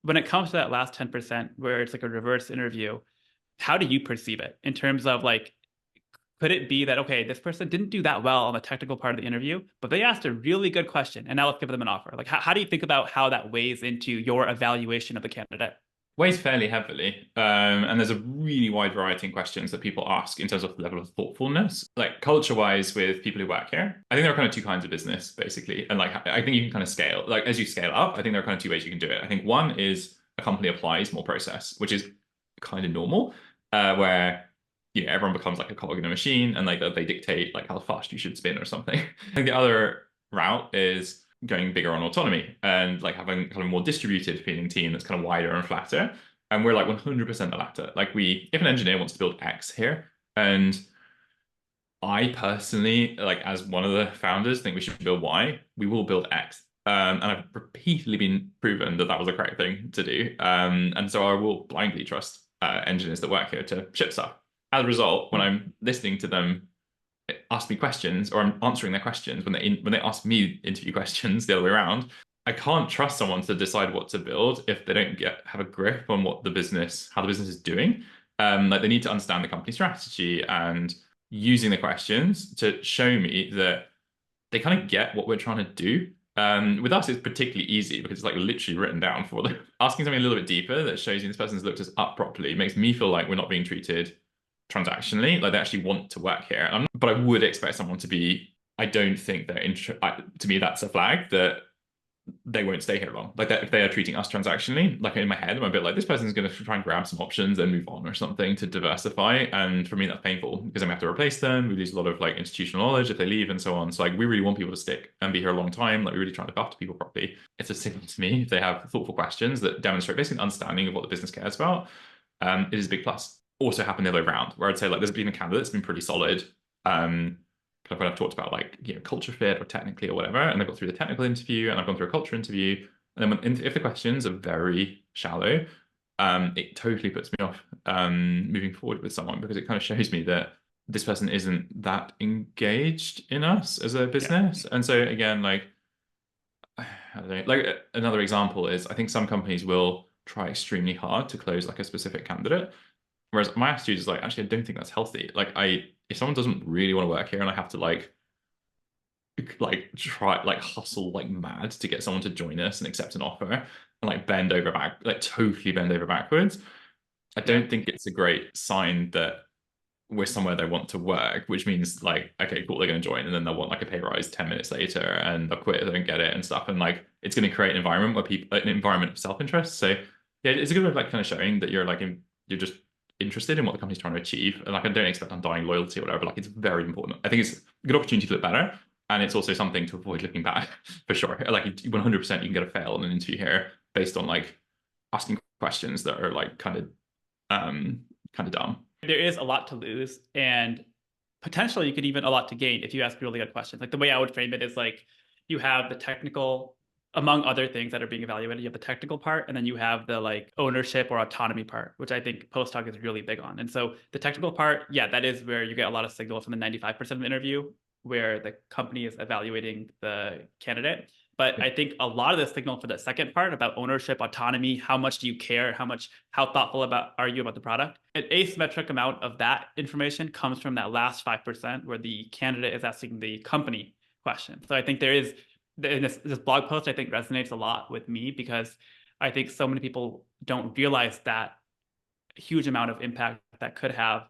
when it comes to that last 10% where it's like a reverse interview, how do you perceive it in terms of like, could it be that, okay, this person didn't do that well on the technical part of the interview, but they asked a really good question and now let's give them an offer? Like, how do you think about how that weighs into your evaluation of the candidate? Weighs fairly heavily. And there's a really wide variety in questions that people ask in terms of level of thoughtfulness. Like culture-wise with people who work here, I think there are kind of two kinds of business, basically. And like I think you can kind of scale, like as you scale up, I think there are kind of two ways you can do it. I think one is a company applies more process, which is kind of normal, where everyone becomes like a cog in a machine and like they dictate like how fast you should spin or something. I think the other route is going bigger on autonomy and like having kind of a more distributed feeling team that's kind of wider and flatter. And we're like 100% the latter. Like if an engineer wants to build X here, and I personally, like as one of the founders, think we should build Y, we will build X. And I've repeatedly been proven that that was the correct thing to do. And so I will blindly trust engineers that work here to ship stuff. As a result, when I'm listening to them ask me questions or I'm answering their questions when they ask me interview questions the other way around, I can't trust someone to decide what to build if they don't have a grip on how the business is doing. Like they need to understand the company strategy and using the questions to show me that they kind of get what we're trying to do. With us, it's particularly easy because it's like literally written down for them. Asking something a little bit deeper that shows you this person's looked us up properly makes me feel like we're not being treated transactionally, like they actually want to work here. But I would expect someone to be, I don't think they're to me, that's a flag that they won't stay here long. Like that, if they are treating us transactionally, like in my head, I'm a bit like, this person's going to try and grab some options and move on or something to diversify. And for me, that's painful because I'm going to have to replace them. We lose a lot of like institutional knowledge if they leave and so on. So like, we really want people to stick and be here a long time. Like we really try to look after people properly. It's a signal to me if they have thoughtful questions that demonstrate basically an understanding of what the business cares about. It is a big plus. Also happened the other way around, where I'd say like there's been a candidate that's been pretty solid. Kind of when I've talked about like culture fit or technically or whatever, and they've got through the technical interview and I've gone through a culture interview, and then if the questions are very shallow, it totally puts me off moving forward with someone because it kind of shows me that this person isn't that engaged in us as a Yeah. business. And so again, like I don't know, like another example is I think some companies will try extremely hard to close like a specific candidate. Whereas my attitude is like, actually, I don't think that's healthy. Like if someone doesn't really want to work here and I have to like try like hustle like mad to get someone to join us and accept an offer and like totally bend over backwards, I Yeah. don't think it's a great sign that we're somewhere they want to work, which means like, okay, cool, they're going to join, and then they'll want like a pay rise 10 minutes later, and they'll quit, they don't get it, and stuff, and like it's going to create an environment where people, an environment of self-interest. So yeah, it's a good way of like kind of showing that you're just interested in what the company's trying to achieve, and like I don't expect undying loyalty or whatever. Like it's very important. I think it's a good opportunity to look better, and it's also something to avoid looking bad for sure. Like 100% you can get a fail in an interview here based on like asking questions that are like kind of dumb. There is a lot to lose, and potentially you could even a lot to gain if you ask really good questions. Like the way I would frame it is like you have the technical, among other things that are being evaluated, you have the technical part, and then you have the like ownership or autonomy part, which I think postdoc is really big on. And so the technical part, yeah, that is where you get a lot of signal from the 95% of the interview, where the company is evaluating the candidate. But I think a lot of the signal for the second part about ownership, autonomy, how much do you care, how thoughtful about are you about the product? An asymmetric amount of that information comes from that last 5% where the candidate is asking the company question. So I think there is this blog post I think resonates a lot with me because I think so many people don't realize that huge amount of impact that could have,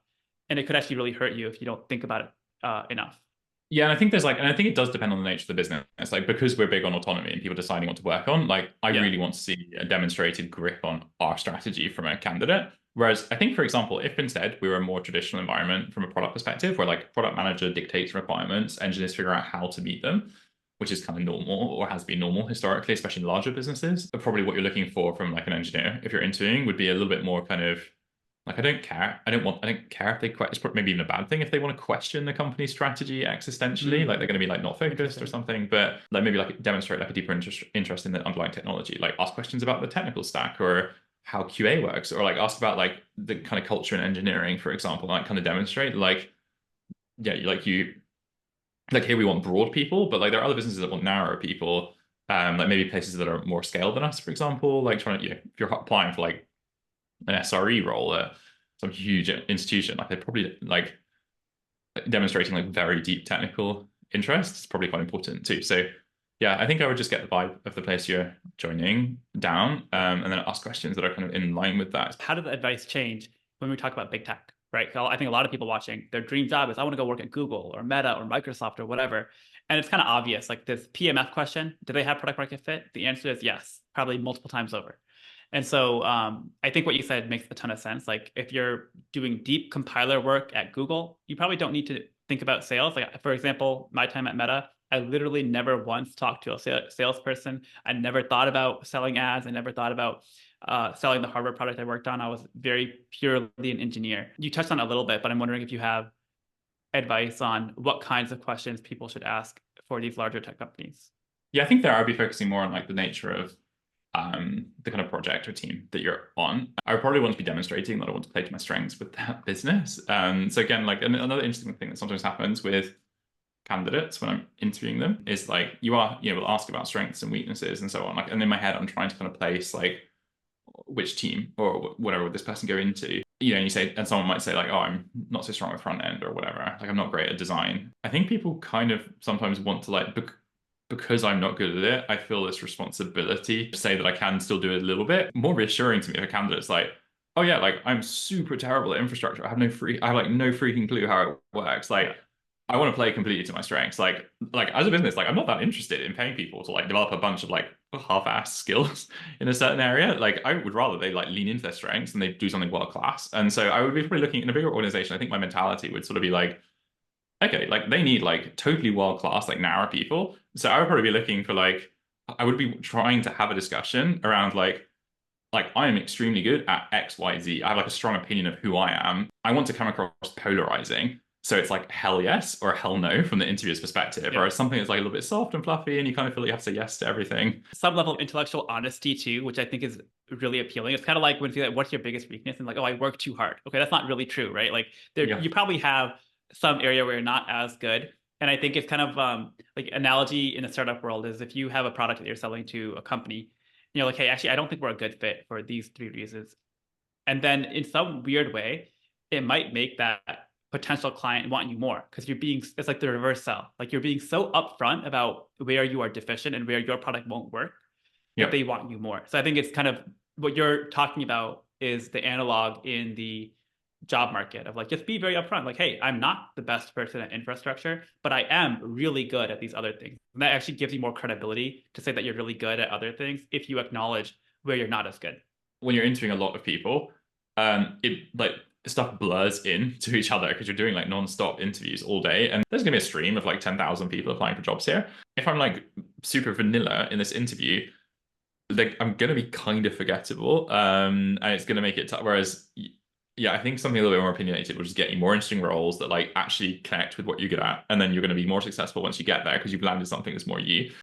and it could actually really hurt you if you don't think about it enough. Yeah, and I think and I think it does depend on the nature of the business. It's like because we're big on autonomy and people deciding what to work on, like I Yeah. really want to see a demonstrated grip on our strategy from a candidate. Whereas I think, for example, if instead we were a more traditional environment from a product perspective, where like product manager dictates requirements, engineers figure out how to meet them, which is kind of normal or has been normal historically, especially in larger businesses. But probably what you're looking for from like an engineer, if you're interviewing, would be a little bit more kind of like I don't care. I don't care if they it's maybe even a bad thing if they want to question the company's strategy existentially. Like they're going to be like not focused or something, but like maybe like demonstrate like a deeper interest in the underlying technology. Like ask questions about the technical stack or how QA works, or like ask about like the kind of culture in engineering, for example, and like kind of demonstrate like yeah, like here we want broad people, but like there are other businesses that want narrower people. Like maybe places that are more scaled than us, for example, like trying to, if you're applying for like an SRE role at some huge institution, like they're probably like demonstrating like very deep technical interest is probably quite important too. So yeah, I think I would just get the vibe of the place you're joining down, and then ask questions that are kind of in line with that. How did the advice change when we talk about big tech, right? I think a lot of people watching, their dream job is I want to go work at Google or Meta or Microsoft or whatever. And it's kind of obvious, like this PMF question, do they have product market fit? The answer is yes, probably multiple times over. And so I think what you said makes a ton of sense. Like if you're doing deep compiler work at Google, you probably don't need to think about sales. Like for example, my time at Meta, I literally never once talked to a salesperson. I never thought about selling ads. I never thought about selling the hardware product I worked on. I was very purely an engineer. You touched on it a little bit, but I'm wondering if you have advice on what kinds of questions people should ask for these larger tech companies. Yeah, I think there I'd be focusing more on like the nature of the kind of project or team that you're on. I would probably want to be demonstrating that I want to play to my strengths with that business. So again, like another interesting thing that sometimes happens with candidates when I'm interviewing them is like we'll ask about strengths and weaknesses and so on. Like, and in my head, I'm trying to kind of place like which team or whatever would this person go into. And you say, and someone might say like, oh, I'm not so strong with front end or whatever. Like I'm not great at design. I think people kind of sometimes want to like because I'm not good at it, I feel this responsibility to say that I can still do it a little bit. More reassuring to me if a candidate's like, oh yeah, like I'm super terrible at infrastructure. I have like no freaking clue how it works. Like I want to play completely to my strengths. Like as a business, like I'm not that interested in paying people to like develop a bunch of like half-ass skills in a certain area. Like I would rather they like lean into their strengths and they do something world class. And so I would be probably looking in a bigger organization. I think my mentality would sort of be like, okay, like they need like totally world class, like narrow people. So I would probably be looking for like, I would be trying to have a discussion around like I am extremely good at X, Y, Z. I have like a strong opinion of who I am. I want to come across polarizing. So it's like hell yes or hell no from the interviewer's perspective, Yeah. or something that's like a little bit soft and fluffy, and you kind of feel like you have to say yes to everything. Some level of intellectual honesty too, which I think is really appealing. It's kind of like when you like, what's your biggest weakness? And like, oh, I work too hard. Okay, that's not really true, right? Like there, Yeah. you probably have some area where you're not as good. And I think it's kind of like analogy in the startup world is if you have a product that you're selling to a company, and you're like, hey, actually, I don't think we're a good fit for these three reasons. And then in some weird way, it might make that potential client want you more because it's like the reverse sell. Like you're being so upfront about where you are deficient and where your product won't work that Yeah. they want you more. So I think it's kind of what you're talking about is the analog in the job market of like just be very upfront. Like, hey, I'm not the best person at infrastructure, but I am really good at these other things. And that actually gives you more credibility to say that you're really good at other things if you acknowledge where you're not as good. When you're interviewing a lot of people, it like stuff blurs into each other because you're doing like non-stop interviews all day, and there's gonna be a stream of like 10,000 people applying for jobs here. If I'm like super vanilla in this interview, like I'm gonna be kind of forgettable, and it's gonna make it tough. Whereas, yeah, I think something a little bit more opinionated will just get you more interesting roles that like actually connect with what you're good at, and then you're gonna be more successful once you get there because you've landed something that's more you.